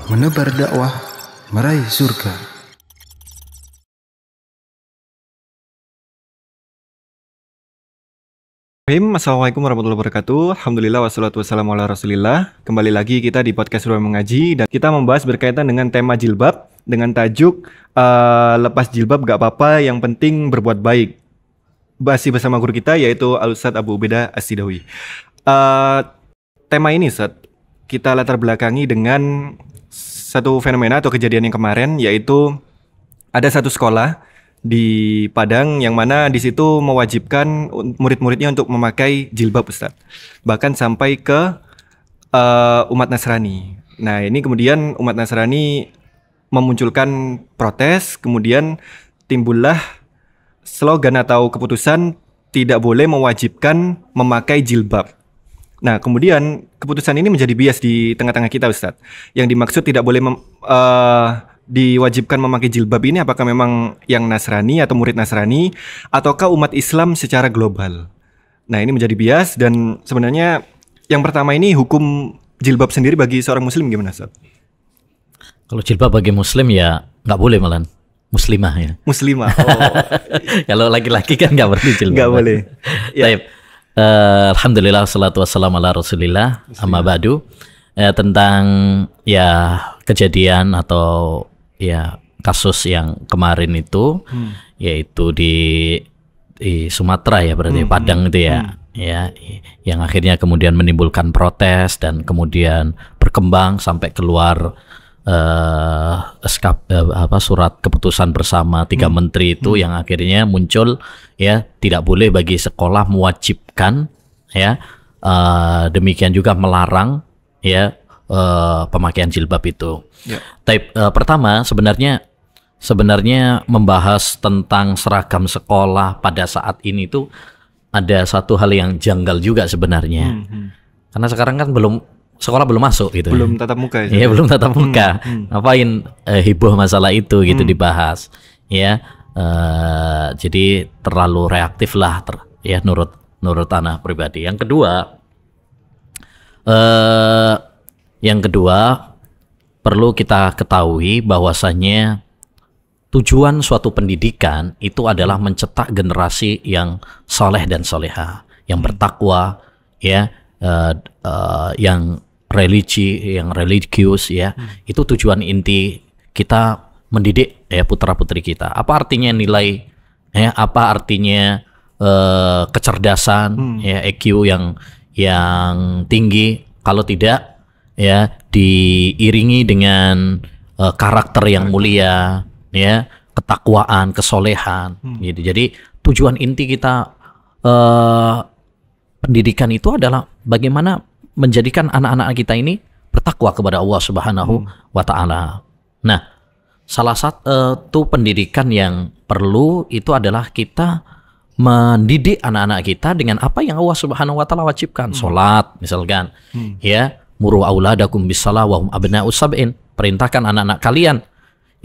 menebar dakwah, meraih surga. Assalamualaikum warahmatullahi wabarakatuh. Alhamdulillah wassalatu wassalamu ala rasulillah. Kembali lagi kita di podcast Ruang Mengaji dan kita membahas berkaitan dengan tema jilbab dengan tajuk lepas jilbab gak apa-apa, yang penting berbuat baik. Masih bersama guru kita yaitu Al-Ustadz Abu Ubaidah As-Sidawi. Tema ini Ustadz kita latar belakangi dengan satu fenomena atau kejadian yang kemarin, yaitu ada satu sekolah di Padang yang mana di situ mewajibkan murid-muridnya untuk memakai jilbab, Ustaz. Bahkan sampai ke umat Nasrani. Nah, ini kemudian umat Nasrani memunculkan protes, kemudian timbullah slogan atau keputusan tidak boleh mewajibkan memakai jilbab. Nah, kemudian keputusan ini menjadi bias di tengah-tengah kita, Ustaz. Yang dimaksud tidak boleh diwajibkan memakai jilbab ini apakah memang yang Nasrani atau murid Nasrani ataukah umat Islam secara global. Nah, ini menjadi bias. Dan sebenarnya yang pertama ini, hukum jilbab sendiri bagi seorang muslim gimana, Ustaz? Kalau jilbab bagi muslim ya nggak boleh, malah muslimah ya. Muslimah. Oh. Kalau laki-laki kan nggak perlu jilbab. Nggak boleh. Ya. Alhamdulillah wassalatu wassalamu ala rasulillah. Amma ba'du. Tentang ya kejadian atau ya kasus yang kemarin itu, yaitu di Sumatera ya, berarti Padang itu ya, ya, yang akhirnya kemudian menimbulkan protes dan kemudian berkembang sampai keluar surat keputusan bersama 3 menteri itu, yang akhirnya muncul ya tidak boleh bagi sekolah mewajibkan ya, demikian juga melarang ya pemakaian jilbab itu. Pertama sebenarnya membahas tentang seragam sekolah pada saat ini itu ada satu hal yang janggal juga sebenarnya. Karena sekarang kan sekolah belum masuk gitu. Belum tatap muka ya. Iya, belum tatap muka. Ngapain heboh masalah itu gitu dibahas. Ya. Jadi terlalu reaktif lah ya menurut anak pribadi. Yang kedua perlu kita ketahui bahwasannya tujuan suatu pendidikan itu adalah mencetak generasi yang soleh dan soleha, yang bertakwa ya, yang religius ya. Itu tujuan inti kita mendidik ya putra-putri kita. Apa artinya nilai ya, apa artinya kecerdasan ya, EQ yang tinggi kalau tidak ya diiringi dengan karakter yang mulia ya, ketakwaan, kesolehan gitu. Jadi tujuan inti kita pendidikan itu adalah bagaimana menjadikan anak-anak kita ini bertakwa kepada Allah Subhanahu wa Ta'ala. Nah, salah satu pendidikan yang perlu itu adalah kita mendidik anak-anak kita dengan apa yang Allah Subhanahu wa Ta'ala wajibkan. Salat misalkan ya, muru auladakum bis-shalah wa hum abna'u sab'in. Perintahkan anak-anak kalian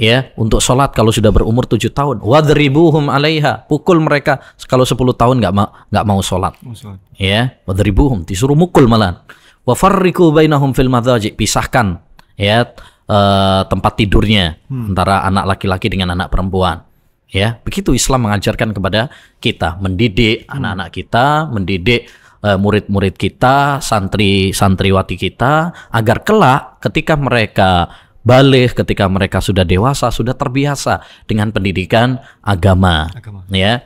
ya untuk salat kalau sudah berumur 7 tahun. Wadribuhum 'alaiha. Pukul mereka kalau 10 tahun enggak mau salat. Ya, wadribuhum, disuruh mukul malah. Wa farriqu bainahum fil madhaji. Pisahkan ya tempat tidurnya antara anak laki-laki dengan anak perempuan. Ya, begitu Islam mengajarkan kepada kita, mendidik anak-anak kita, mendidik murid-murid kita, santriwati kita, agar kelak ketika mereka baligh, ketika mereka sudah dewasa, sudah terbiasa dengan pendidikan agama. Ya,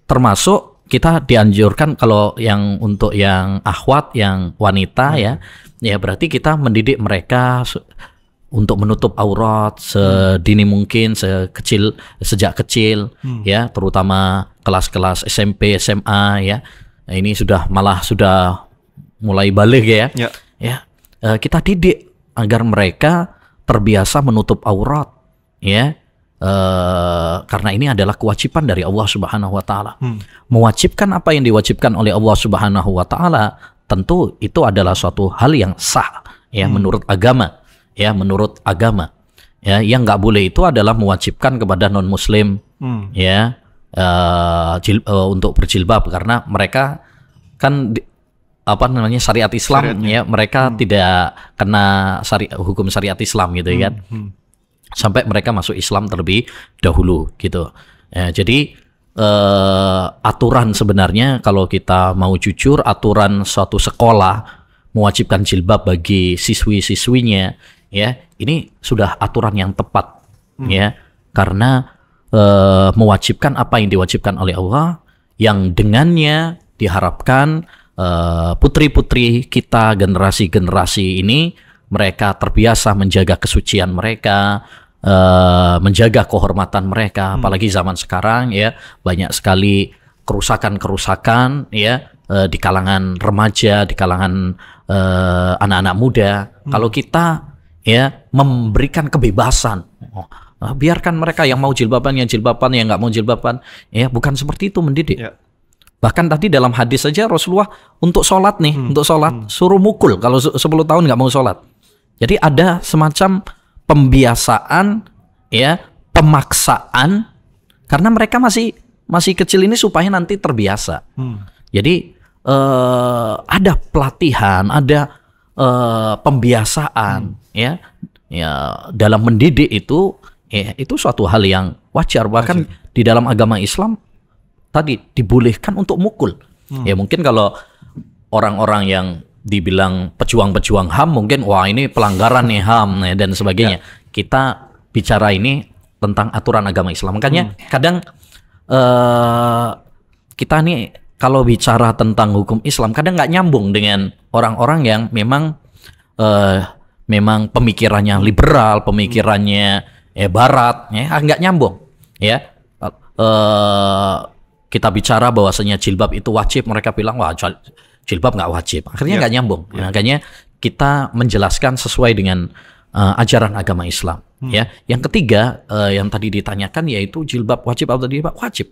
termasuk kita dianjurkan kalau yang untuk yang akhwat, yang wanita ya berarti kita mendidik mereka untuk menutup aurat sedini mungkin, sejak kecil ya, terutama kelas-kelas SMP, SMA ya. Nah, ini sudah mulai balik ya. Kita didik agar mereka terbiasa menutup aurat ya. Karena ini adalah kewajiban dari Allah Subhanahu wa Ta'ala. Mewajibkan apa yang diwajibkan oleh Allah Subhanahu wa Ta'ala, tentu itu adalah suatu hal yang sah ya, menurut agama. Ya, menurut agama. Ya, yang nggak boleh itu adalah mewajibkan kepada non muslim ya untuk berjilbab, karena mereka kan apa namanya syariat Islam ya, mereka tidak kena hukum syariat Islam gitu kan. Sampai mereka masuk Islam terlebih dahulu gitu. Ya, jadi aturan sebenarnya kalau kita mau jujur, aturan suatu sekolah mewajibkan jilbab bagi siswi-siswinya ya, ini sudah aturan yang tepat ya, karena mewajibkan apa yang diwajibkan oleh Allah, yang dengannya diharapkan putri-putri kita, generasi-generasi ini mereka terbiasa menjaga kesucian mereka, menjaga kehormatan mereka. Apalagi zaman sekarang ya, banyak sekali kerusakan-kerusakan ya, di kalangan remaja, di kalangan anak-anak muda. Kalau kita ya memberikan kebebasan, biarkan mereka yang mau jilbaban, yang nggak mau jilbaban, ya bukan seperti itu mendidik. Bahkan tadi dalam hadis saja Rasulullah untuk sholat nih, untuk sholat suruh mukul kalau 10 tahun nggak mau sholat. Jadi ada semacam pembiasaan, ya, pemaksaan, karena mereka masih kecil ini supaya nanti terbiasa. Jadi ada pelatihan, ada pembiasaan, ya dalam mendidik itu, itu suatu hal yang wajar. Bahkan di dalam agama Islam tadi dibolehkan untuk mukul. Ya mungkin kalau orang-orang yang dibilang pejuang-pejuang HAM mungkin wah ini pelanggaran nih HAM ya, dan sebagainya. Kita bicara ini tentang aturan agama Islam. Makanya kadang kita nih kalau bicara tentang hukum Islam kadang nggak nyambung dengan orang-orang yang memang pemikirannya liberal, pemikirannya barat, ya nggak nyambung. Ya kita bicara bahwasanya jilbab itu wajib, mereka bilang wah jilbab nggak wajib. Akhirnya nggak nyambung. Makanya kita menjelaskan sesuai dengan ajaran agama Islam. Ya, yang ketiga yang tadi ditanyakan yaitu jilbab wajib atau tidak wajib.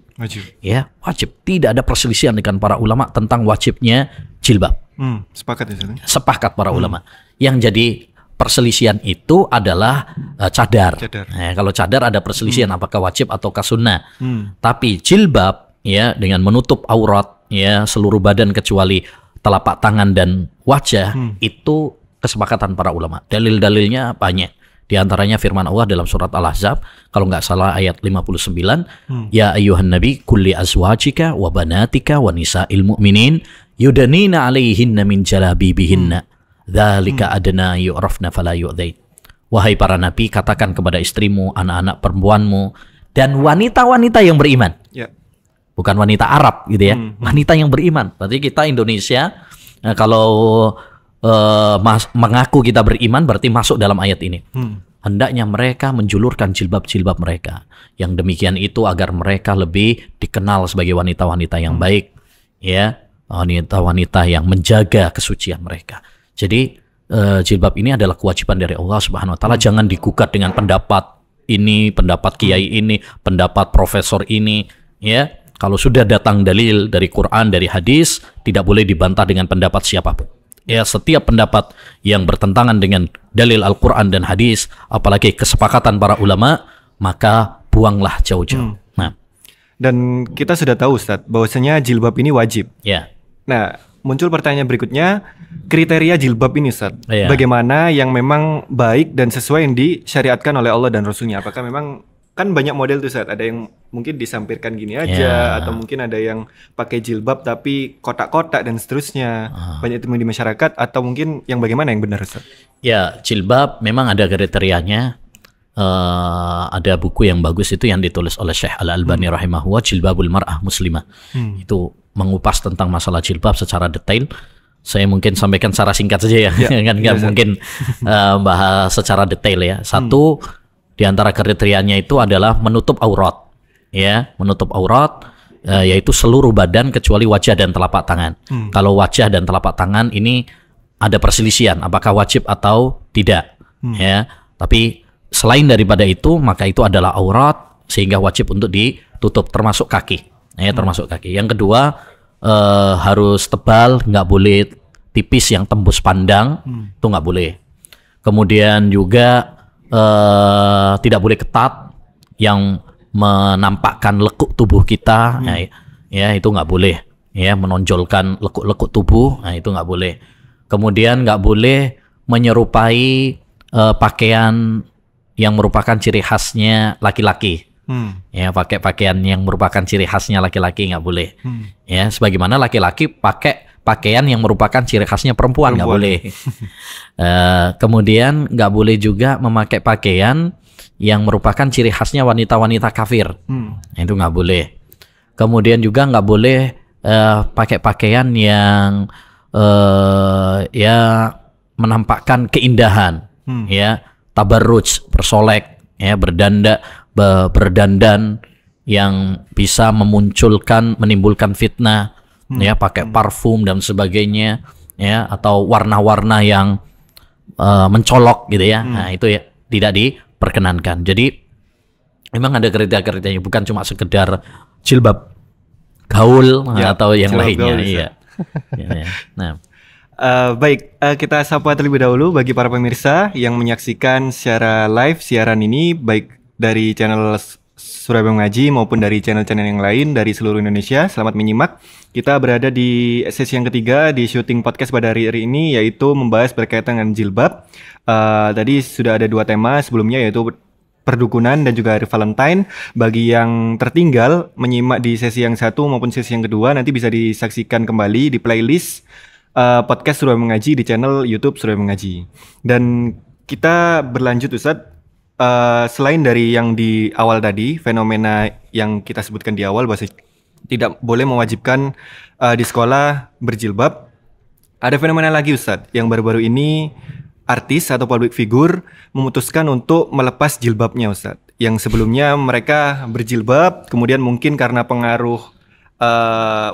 Ya, wajib. Tidak ada perselisihan dengan para ulama tentang wajibnya jilbab. Sepakat ya, sepakat para ulama. Yang jadi perselisihan itu adalah cadar. Nah, kalau cadar ada perselisihan apakah wajib ataukah sunnah. Tapi jilbab ya dengan menutup aurat ya seluruh badan kecuali telapak tangan dan wajah, itu kesepakatan para ulama. Dalil-dalilnya banyak. Di antaranya firman Allah dalam surat Al-Ahzab, kalau nggak salah ayat 59, ya ayyuhan nabi kulli azwajika wa banatika wa nisa'il mu'minin yudanina 'alaihinna min jalabibihinna dzalika adna yu'rafna fala yu'dzain. Wahai para nabi, katakan kepada istrimu, anak-anak perempuanmu dan wanita-wanita yang beriman. Bukan wanita Arab gitu ya, wanita yang beriman. Berarti kita Indonesia kalau mengaku kita beriman berarti masuk dalam ayat ini. Hendaknya mereka menjulurkan jilbab-jilbab mereka. Yang demikian itu agar mereka lebih dikenal sebagai wanita-wanita yang baik, ya, wanita-wanita yang menjaga kesucian mereka. Jadi jilbab ini adalah kewajiban dari Allah Subhanahu Wa Taala. Jangan digugat dengan pendapat ini, pendapat kiai ini, pendapat profesor ini, ya. Kalau sudah datang dalil dari Quran, dari hadis, tidak boleh dibantah dengan pendapat siapapun. Ya, setiap pendapat yang bertentangan dengan dalil Al-Quran dan hadis, apalagi kesepakatan para ulama, maka buanglah jauh-jauh. Nah, dan kita sudah tahu Ustadz, bahwasanya jilbab ini wajib. Ya. Nah, muncul pertanyaan berikutnya, kriteria jilbab ini Ustadz, bagaimana yang memang baik dan sesuai yang disyariatkan oleh Allah dan Rasulnya? Apakah memang kan banyak model tuh Ustadz, ada yang mungkin disampirkan gini aja, atau mungkin ada yang pakai jilbab tapi kotak-kotak dan seterusnya. Banyak teman di masyarakat, atau mungkin yang bagaimana yang benar Ustadz? Ya, jilbab memang ada kriterianya. Ada buku yang bagus itu yang ditulis oleh Syekh Al-Albani rahimahullah, Jilbabul Mar'ah Muslimah. Itu mengupas tentang masalah jilbab secara detail. Saya mungkin sampaikan secara singkat saja ya, kan nggak mungkin bahas secara detail ya. Satu, di antara kriterianya itu adalah menutup aurat, ya, menutup aurat, yaitu seluruh badan kecuali wajah dan telapak tangan. Kalau wajah dan telapak tangan ini ada perselisihan, apakah wajib atau tidak, ya. Tapi selain daripada itu, maka itu adalah aurat sehingga wajib untuk ditutup, termasuk kaki, ya, termasuk kaki. Yang kedua harus tebal, nggak boleh tipis yang tembus pandang, itu nggak boleh. Kemudian juga tidak boleh ketat yang menampakkan lekuk tubuh kita, ya itu nggak boleh, ya, menonjolkan lekuk-lekuk tubuh, nah itu nggak boleh. Kemudian nggak boleh menyerupai pakaian yang merupakan ciri khasnya laki-laki. Ya, pakai pakaian yang merupakan ciri khasnya laki-laki nggak boleh. Ya, sebagaimana laki-laki pakai pakaian yang merupakan ciri khasnya perempuan nggak boleh. Kemudian nggak boleh juga memakai pakaian yang merupakan ciri khasnya wanita-wanita kafir. Itu nggak boleh. Kemudian juga nggak boleh pakai pakaian yang ya menampakkan keindahan, ya, tabarruj, bersolek, ya, berdandan yang bisa menimbulkan fitnah, ya, pakai parfum dan sebagainya, ya, atau warna-warna yang mencolok gitu ya. Nah, itu ya tidak diperkenankan. Jadi memang ada kriteria-kriterianya, bukan cuma sekedar jilbab gaul Ya, atau yang jilbab lainnya. gaul bisa. Iya. Ya. Nah, Baik, kita sapa terlebih dahulu bagi para pemirsa yang menyaksikan secara live siaran ini, baik dari channel Surabaya Mengaji maupun dari channel-channel yang lain dari seluruh Indonesia. Selamat menyimak. Kita berada di sesi yang ketiga di syuting podcast pada hari ini, yaitu membahas berkaitan dengan jilbab. Tadi sudah ada 2 tema sebelumnya, yaitu perdukunan dan juga hari Valentine. Bagi yang tertinggal menyimak di sesi yang 1 maupun sesi yang kedua, nanti bisa disaksikan kembali di playlist podcast Surabaya Mengaji di channel YouTube Surabaya Mengaji. Dan kita berlanjut, Ustadz, selain dari yang di awal tadi, fenomena yang kita sebutkan di awal bahwa tidak boleh mewajibkan di sekolah berjilbab, ada fenomena lagi, Ustadz, yang baru-baru ini artis atau public figure memutuskan untuk melepas jilbabnya, Ustadz. Yang sebelumnya mereka berjilbab, kemudian mungkin karena pengaruh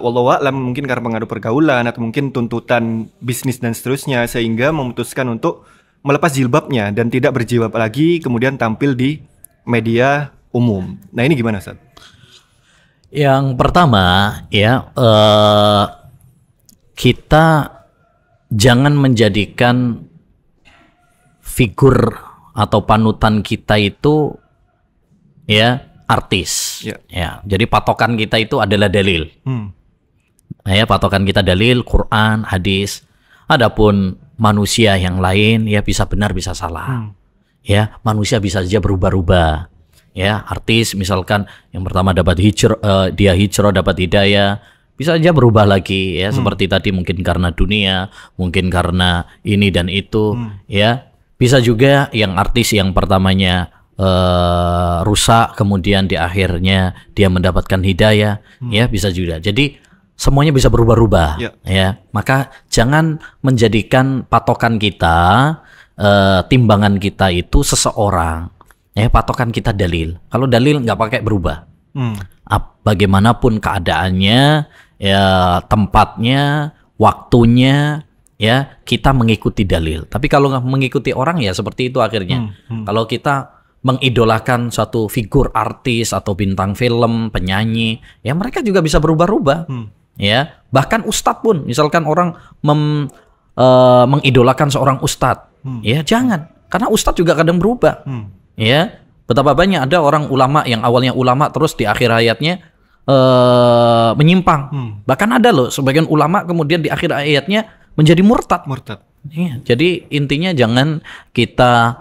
wallahu a'lam, mungkin karena pengaruh pergaulan atau mungkin tuntutan bisnis dan seterusnya, sehingga memutuskan untuk melepas jilbabnya dan tidak berjilbab lagi, kemudian tampil di media umum. Nah, ini gimana, Ustaz? yang pertama ya, kita jangan menjadikan figur atau panutan kita itu ya artis. Ya, jadi patokan kita itu adalah dalil. Ya, patokan kita dalil, Quran, hadis. Adapun manusia yang lain ya bisa benar bisa salah. Ya, manusia bisa saja berubah-ubah. Ya, artis misalkan yang pertama dapat dia hijrah, dapat hidayah, bisa saja berubah lagi ya, seperti tadi mungkin karena dunia, mungkin karena ini dan itu, ya. Bisa juga yang artis yang pertamanya rusak, kemudian di akhirnya dia mendapatkan hidayah, ya bisa juga. Jadi semuanya bisa berubah-ubah, ya. Maka jangan menjadikan patokan kita, timbangan kita itu seseorang, ya. Patokan kita dalil. Kalau dalil nggak pakai berubah. Bagaimanapun keadaannya, ya, tempatnya, waktunya, ya, kita mengikuti dalil. Tapi kalau nggak mengikuti orang ya seperti itu akhirnya. Kalau kita mengidolakan satu figur artis atau bintang film, penyanyi, ya mereka juga bisa berubah-ubah. Ya, bahkan ustadz pun, misalkan orang mengidolakan seorang ustadz, ya jangan, karena ustadz juga kadang berubah. Ya, betapa banyak ada orang ulama yang awalnya ulama terus di akhir hayatnya menyimpang. Bahkan ada loh sebagian ulama kemudian di akhir hayatnya menjadi murtad. Ya, jadi intinya jangan kita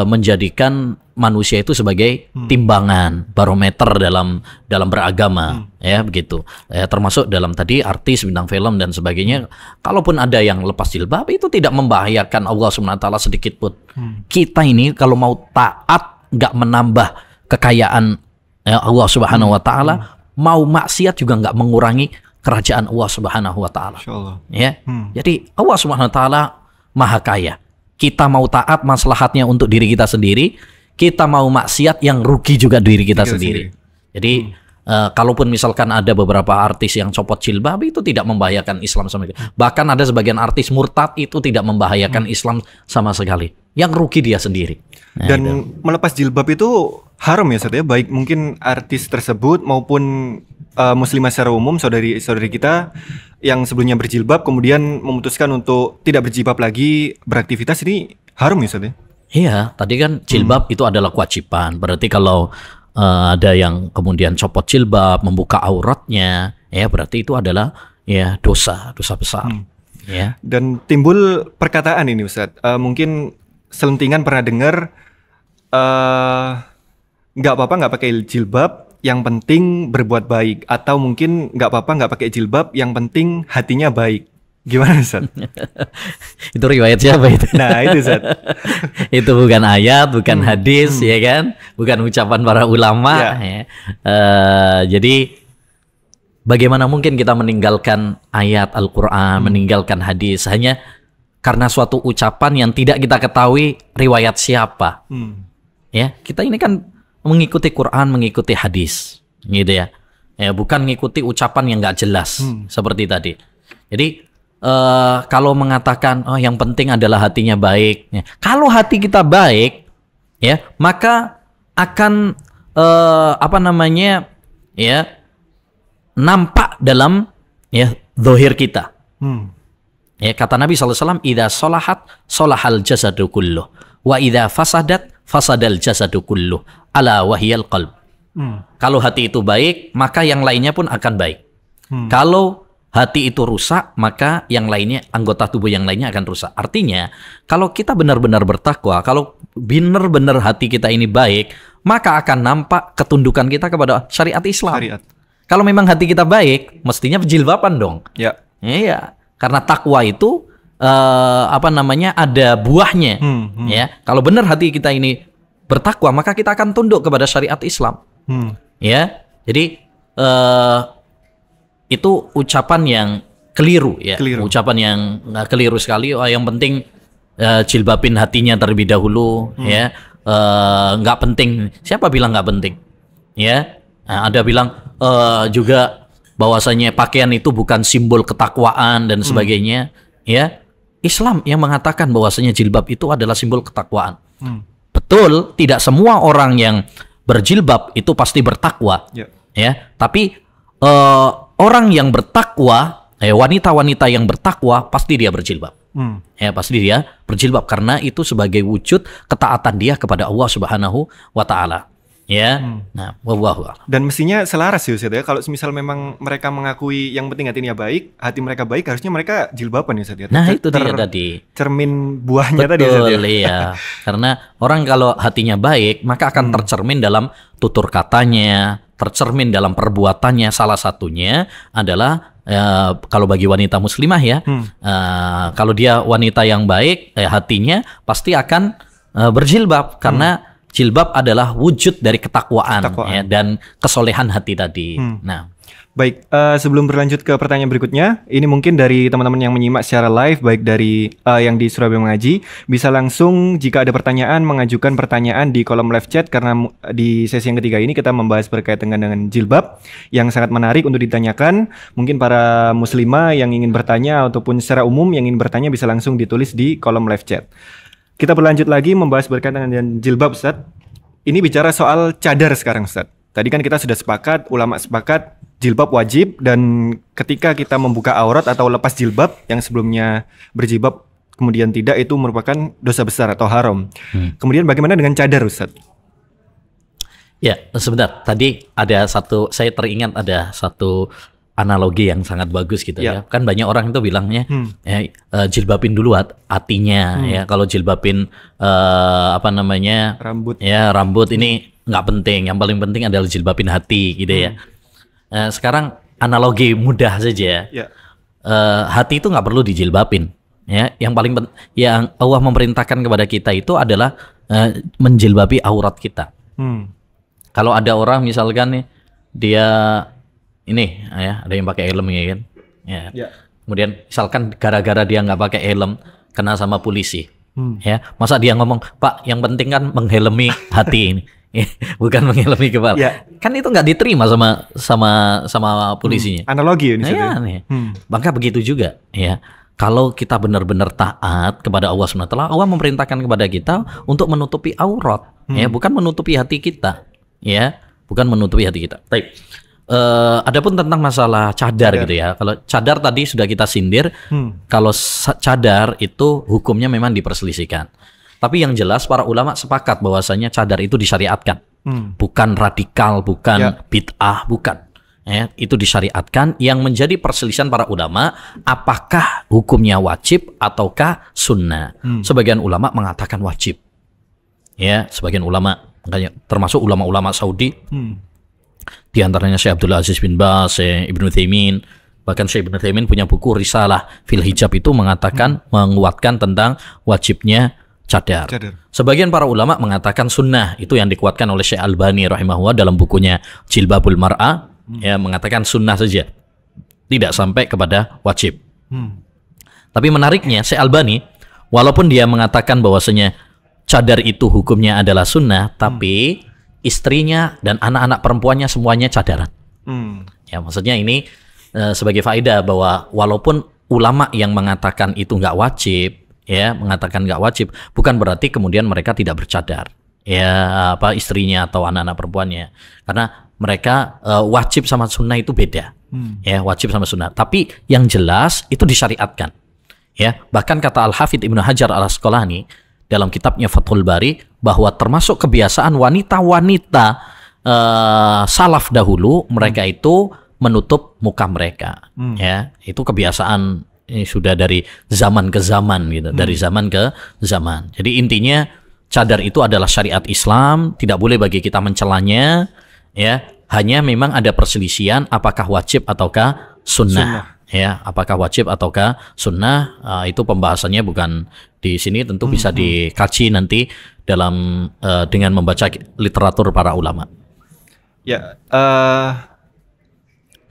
menjadikan manusia itu sebagai timbangan, barometer dalam beragama, ya begitu. Termasuk dalam tadi artis, bintang film dan sebagainya. Kalaupun ada yang lepas jilbab itu tidak membahayakan Allah SWT sedikit pun. Kita ini kalau mau taat, nggak menambah kekayaan Allah SWT, mau maksiat juga nggak mengurangi kerajaan Allah SWT. Ya, jadi Allah SWT maha kaya. Kita mau taat maslahatnya untuk diri kita sendiri, kita mau maksiat yang rugi juga diri kita sendiri. Jadi kalaupun misalkan ada beberapa artis yang copot jilbab itu tidak membahayakan Islam sama sekali. Bahkan ada sebagian artis murtad itu tidak membahayakan Islam sama sekali. Yang rugi dia sendiri. Nah, dan melepas jilbab itu haram ya, Ustaz ya, baik mungkin artis tersebut maupun muslimah secara umum, saudari-saudari kita yang sebelumnya berjilbab kemudian memutuskan untuk tidak berjilbab lagi, beraktivitas, ini haram ya, Ustaz ya? Iya, tadi kan jilbab itu adalah kewajiban. Berarti kalau ada yang kemudian copot jilbab, membuka auratnya, ya berarti itu adalah ya dosa besar. Ya. Dan timbul perkataan ini Ustadz, mungkin selentingan pernah dengar, nggak apa-apa nggak pakai jilbab, yang penting berbuat baik, atau mungkin nggak apa-apa nggak pakai jilbab, yang penting hatinya baik. Gimana Ustadz? Itu riwayat siapa itu? Nah itu Ustadz. Itu bukan ayat, bukan hadis, ya kan? Bukan ucapan para ulama. Ya. Jadi bagaimana mungkin kita meninggalkan ayat Al-Quran, meninggalkan hadis hanya karena suatu ucapan yang tidak kita ketahui riwayat siapa? Ya, kita ini kan mengikuti Quran, mengikuti hadis, gitu ya. Ya, bukan mengikuti ucapan yang nggak jelas seperti tadi. Jadi kalau mengatakan yang penting adalah hatinya baik, ya. Kalau hati kita baik, ya maka akan ya nampak dalam ya zahir kita. Ya, kata Nabi SAW, idza salahat salahal jasadu kulluh wa idza fasadat fasadal jasadu kulluh ala wahiyal qalb. Kalau hati itu baik, maka yang lainnya pun akan baik. Kalau hati itu rusak, maka yang lainnya, anggota tubuh yang lainnya akan rusak. Artinya, kalau kita benar-benar bertakwa, kalau benar-benar hati kita ini baik, maka akan nampak ketundukan kita kepada syariat Islam. Kalau memang hati kita baik, mestinya jilbaban dong. Ya. Iya, karena takwa itu ada buahnya. Ya, kalau benar hati kita ini bertakwa, maka kita akan tunduk kepada syariat Islam. Ya, jadi itu ucapan yang keliru ya. Ucapan yang keliru sekali. Yang penting jilbabin hatinya terlebih dahulu ya. Nggak penting. Siapa bilang nggak penting? Ya. Nah, ada bilang juga bahwasanya pakaian itu bukan simbol ketakwaan dan sebagainya ya. Islam yang mengatakan bahwasanya jilbab itu adalah simbol ketakwaan. Betul, tidak semua orang yang berjilbab itu pasti bertakwa. Ya, tapi orang yang bertakwa, wanita-wanita yang bertakwa pasti dia berjilbab. Ya, pasti dia berjilbab karena itu sebagai wujud ketaatan dia kepada Allah Subhanahu wa taala. Ya. Nah, wallahu a'lam. Dan mestinya selaras ya Ustaz ya. Kalau misal memang mereka mengakui yang penting hatinya baik, hati mereka baik, harusnya mereka jilbaban ya Ustaz ya. Nah, itu dia tadi. Cermin buahnya. Betul, tadi Ustaz ya. Iya. Karena orang kalau hatinya baik, maka akan tercermin dalam tutur katanya, tercermin dalam perbuatannya. Salah satunya adalah kalau bagi wanita muslimah ya, kalau dia wanita yang baik, hatinya pasti akan berjilbab karena jilbab adalah wujud dari ketakwaan. Ya, dan kesolehan hati tadi. Nah, baik, sebelum berlanjut ke pertanyaan berikutnya, ini mungkin dari teman-teman yang menyimak secara live, baik dari yang di Surabaya Mengaji, bisa langsung jika ada pertanyaan mengajukan pertanyaan di kolom live chat, karena di sesi yang ketiga ini kita membahas berkaitan dengan jilbab yang sangat menarik untuk ditanyakan. Mungkin para muslimah yang ingin bertanya ataupun secara umum yang ingin bertanya bisa langsung ditulis di kolom live chat. Kita berlanjut lagi membahas berkaitan dengan jilbab, Ustaz. Ini bicara soal cadar sekarang, Ustaz. Tadi kan kita sudah sepakat, ulama sepakat, jilbab wajib, dan ketika kita membuka aurat atau lepas jilbab yang sebelumnya berjilbab kemudian tidak, itu merupakan dosa besar atau haram. Kemudian bagaimana dengan cadar, Ustaz? Ya, sebentar. Tadi saya teringat ada satu analogi yang sangat bagus gitu ya. Kan banyak orang itu bilangnya jilbabin dulu hatinya ya. Kalau jilbabin rambut. Ya, rambut ini nggak penting. Yang paling penting adalah jilbabin hati gitu ya. Sekarang analogi mudah saja ya. Hati itu nggak perlu dijilbabin ya. Yang paling yang Allah memerintahkan kepada kita itu adalah menjilbabi aurat kita. Kalau ada orang misalkan nih dia ini ya, ada yang pakai helm ya kan. Ya. Kemudian misalkan gara-gara dia nggak pakai helm kena sama polisi. Ya, masa dia ngomong, "Pak, yang penting kan menghelmi hati ini." Bukan menghelmi kepala. Kan itu nggak diterima sama polisinya. Analogi ini. Maka begitu juga ya. Kalau kita benar-benar taat kepada Allah SWT, Allah memerintahkan kepada kita untuk menutupi aurat, ya, bukan menutupi hati kita. Ya, bukan menutupi hati kita. Baik. Adapun tentang masalah cadar gitu ya. Kalau cadar tadi sudah kita sindir. Kalau cadar itu hukumnya memang diperselisihkan. Tapi yang jelas para ulama sepakat bahwasanya cadar itu disyariatkan. Bukan radikal, bukan bid'ah, bukan. ya, itu disyariatkan. Yang menjadi perselisihan para ulama, apakah hukumnya wajib ataukah sunnah? Sebagian ulama mengatakan wajib. Ya, sebagian ulama, makanya termasuk ulama-ulama Saudi, di antaranya Syekh Abdul Aziz bin Baz, Ibnu Utsaimin, bahkan Syekh Ibnu Utsaimin punya buku Risalah fil Hijab itu mengatakan, menguatkan tentang wajibnya cadar. Sebagian para ulama mengatakan sunnah, itu yang dikuatkan oleh Syekh Albani rahimahullah dalam bukunya Jilbabul Mar'ah, ya, mengatakan sunnah saja, tidak sampai kepada wajib. Tapi menariknya Syekh Albani, walaupun dia mengatakan bahwasanya cadar itu hukumnya adalah sunnah, tapi istrinya dan anak-anak perempuannya semuanya cadaran. Ya, maksudnya ini sebagai faedah bahwa walaupun ulama yang mengatakan itu nggak wajib, ya, mengatakan nggak wajib, bukan berarti kemudian mereka tidak bercadar, ya, apa istrinya atau anak-anak perempuannya, karena mereka wajib sama sunnah itu beda, ya, wajib sama sunnah. Tapi yang jelas itu disyariatkan, ya. Bahkan kata Al-Hafidz Ibnu Hajar Al-Asqalani dalam kitabnya Fathul Bari, bahwa termasuk kebiasaan wanita-wanita salaf dahulu, mereka itu menutup muka mereka, ya, itu kebiasaan sudah dari zaman ke zaman gitu, dari zaman ke zaman. Jadi intinya cadar itu adalah syariat Islam, tidak boleh bagi kita mencelanya, ya. Hanya memang ada perselisihan apakah wajib ataukah sunnah. Ya, apakah wajib ataukah sunnah, itu pembahasannya bukan di sini, tentu bisa dikaji nanti dalam dengan membaca literatur para ulama. Ya,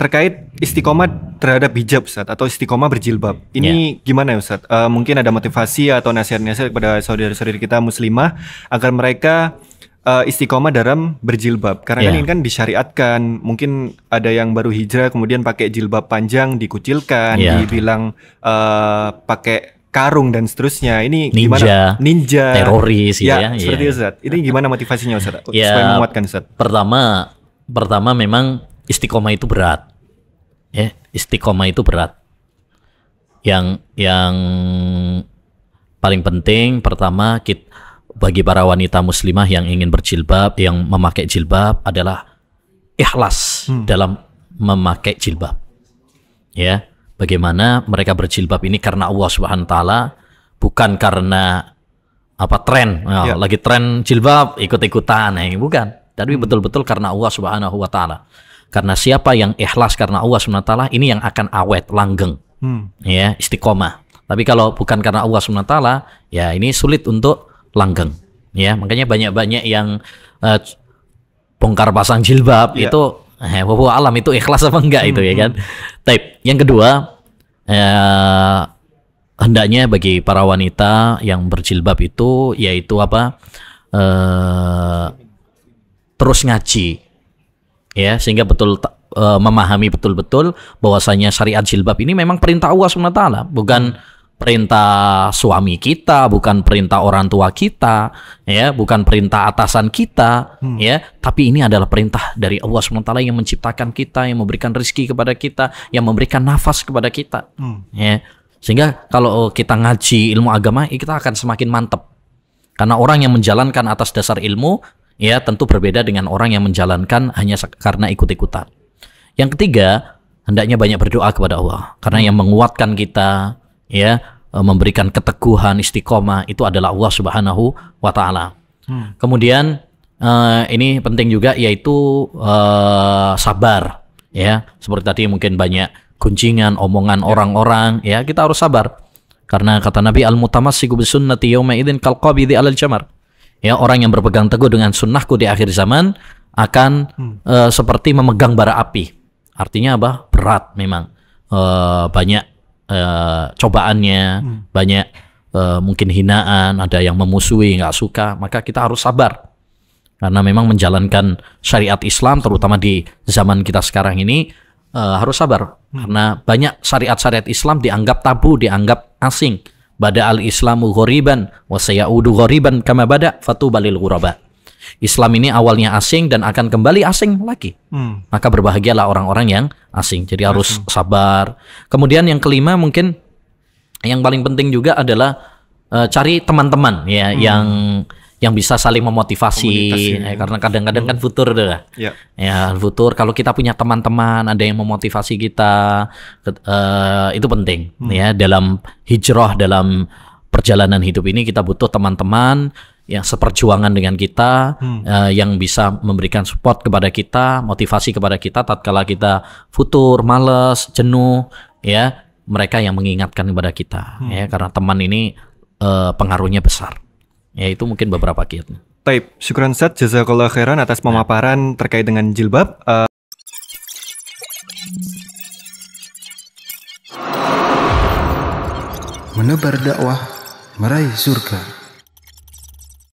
terkait istiqomah terhadap hijab, Ustaz, atau istiqomah berjilbab. Ini gimana ya, Ustaz? Mungkin ada motivasi atau nasihat-nasihat kepada saudara-saudari kita muslimah agar mereka istiqomah dalam berjilbab, karena kan ini kan disyariatkan. Mungkin ada yang baru hijrah kemudian pakai jilbab panjang dikucilkan, dibilang pakai karung dan seterusnya. Ini gimana? Ninja, teroris, ya, seperti itu, Ustaz. Ini gimana motivasinya, Ustaz, ya, supaya menguatkan, Ustaz? Pertama memang istiqomah itu berat, ya, istiqomah itu berat. Yang paling penting pertama, bagi para wanita muslimah yang ingin berjilbab, yang memakai jilbab, adalah ikhlas dalam memakai jilbab. Ya, bagaimana mereka berjilbab ini karena Allah Subhanahu wa taala, bukan karena apa tren, lagi tren jilbab ikut-ikutan, bukan. Tapi betul-betul karena Allah Subhanahu wa taala. Karena siapa yang ikhlas karena Allah Subhanahu wa taala, ini yang akan awet, langgeng. Ya, istiqomah. Tapi kalau bukan karena Allah Subhanahu wa taala, ya ini sulit untuk langgeng, ya. Makanya banyak yang bongkar pasang jilbab itu alam itu ikhlas apa enggak itu, ya kan. Tapi yang kedua, hendaknya bagi para wanita yang berjilbab itu yaitu apa, terus ngaji, ya, sehingga memahami betul-betul bahwasanya syariat jilbab ini memang perintah Allah Subhanahu wa taala, bukan perintah suami kita, bukan perintah orang tua kita, ya, bukan perintah atasan kita, ya, tapi ini adalah perintah dari Allah SWT yang menciptakan kita, yang memberikan rezeki kepada kita, yang memberikan nafas kepada kita, ya. Sehingga kalau kita ngaji ilmu agama, kita akan semakin mantap, karena orang yang menjalankan atas dasar ilmu, ya, tentu berbeda dengan orang yang menjalankan hanya karena ikut-ikutan. Yang ketiga, hendaknya banyak berdoa kepada Allah, karena yang menguatkan kita, ya, memberikan keteguhan istiqomah itu adalah Allah Subhanahu wa taala. Kemudian ini penting juga, yaitu sabar, ya. Seperti tadi mungkin banyak gunjingan, omongan orang-orang, ya, kita harus sabar. Karena kata Nabi, al-mutamassiku bisunnati yauma idzin kal qabidhi 'alal jamar. Ya, orang yang berpegang teguh dengan sunnahku di akhir zaman akan seperti memegang bara api. Artinya apa? Berat memang. Banyak cobaannya, banyak mungkin hinaan, ada yang memusuhi, nggak suka, maka kita harus sabar, karena memang menjalankan syariat Islam terutama di zaman kita sekarang ini harus sabar, karena banyak syariat-syariat Islam dianggap tabu, dianggap asing. Bada al-Islamu ghoriban wa sayaudu ghoriban kama bada fatuba lil ghuraba. Islam ini awalnya asing dan akan kembali asing lagi. Maka berbahagialah orang-orang yang asing. Jadi harus sabar. Kemudian yang kelima, mungkin yang paling penting juga adalah cari teman-teman, ya, yang bisa saling memotivasi. Komunitas, Karena kadang-kadang kan futur tuh. Ya. Ya, futur kalau kita punya teman-teman ada yang memotivasi kita, itu penting ya dalam hijrah, dalam perjalanan hidup ini kita butuh teman-teman yang seperjuangan dengan kita, yang bisa memberikan support kepada kita, motivasi kepada kita tatkala kita futur, malas, jenuh, ya, mereka yang mengingatkan kepada kita, ya, karena teman ini pengaruhnya besar. Ya, itu mungkin beberapa kiat. Taib, syukran Ustaz, jazakallah khairan atas pemaparan terkait dengan jilbab. Menebar dakwah, meraih surga.